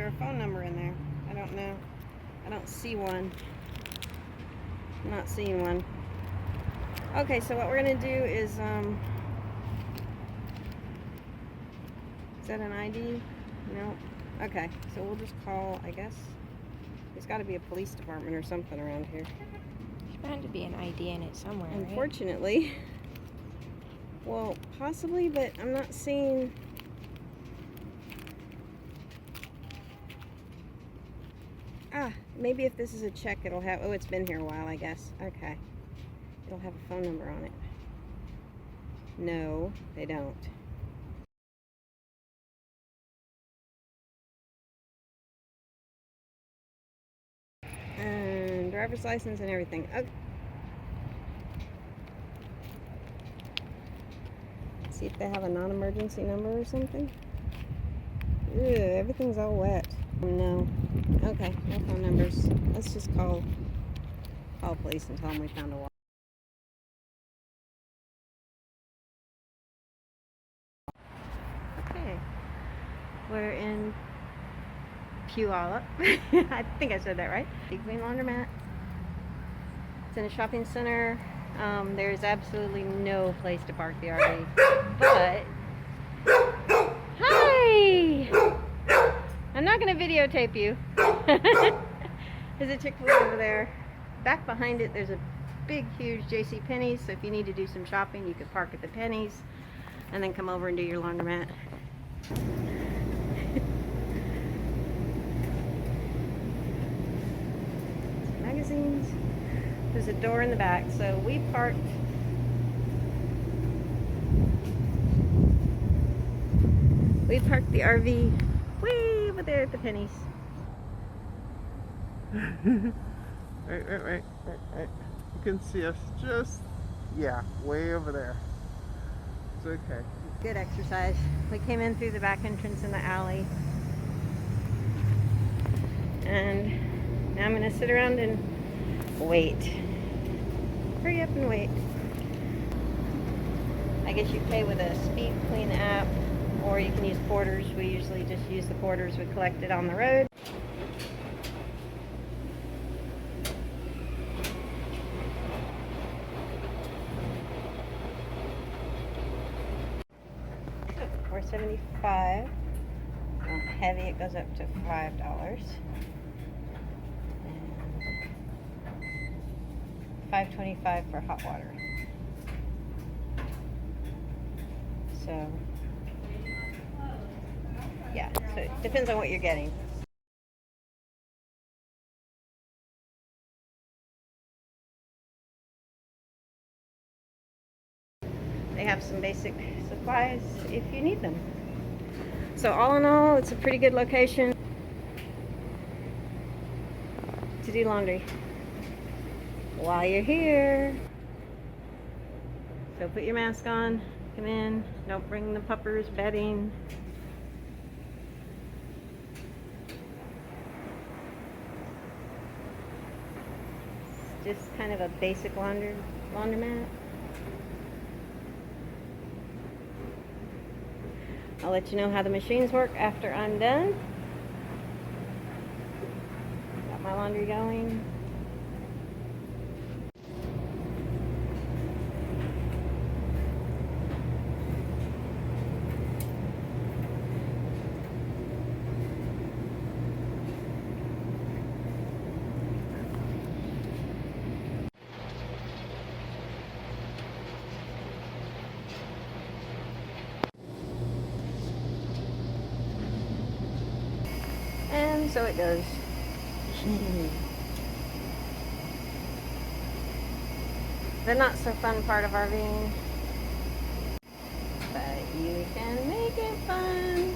there a phone number in there? I don't know. I don't see one. I'm not seeing one. Okay, so what we're gonna do is that an ID? No. Okay, so we'll just call, I guess. There's got to be a police department or something around here. There's bound to be an ID in it somewhere, Unfortunately. Right? Well, possibly, but I'm not seeing... Ah, maybe if this is a check, it'll have... Oh, it's been here a while, I guess. Okay. It'll have a phone number on it. No, they don't. And driver's license and everything. Okay. See if they have a non-emergency number or something. Ew, everything's all wet. No. Okay, no phone numbers. Let's just call police and tell them we found a wall. Okay. We're in Puyallup. I think I said that right. Big Green Laundromat. It's in a shopping center. There's absolutely no place to park the RV. But hi! I'm not going to videotape you. There's a Chick-fil-A over there. Back behind it, there's a big, huge J.C. Penney's. So if you need to do some shopping, you could park at the Penney's and then come over and do your laundromat. Magazines. There's a door in the back, so we parked the RV way over there at the Penny's. Right. You can see us just, yeah, way over there. It's okay. Good exercise. We came in through the back entrance in the alley. And now I'm going to sit around and wait. Hurry up and wait. I guess you pay with a Speed Clean app, or you can use quarters. We usually just use the quarters we collected on the road. $4.75. Heavy, it goes up to $5. $5.25 for hot water. So, yeah, so it depends on what you're getting. They have some basic supplies if you need them. So all in all, it's a pretty good location to do laundry while you're here. So put your mask on, come in, don't bring the puppers, bedding. It's just kind of a basic laundromat. I'll let you know how the machines work after I'm done. Got my laundry going. And so it goes. The not so fun part of RVing, but you can make it fun.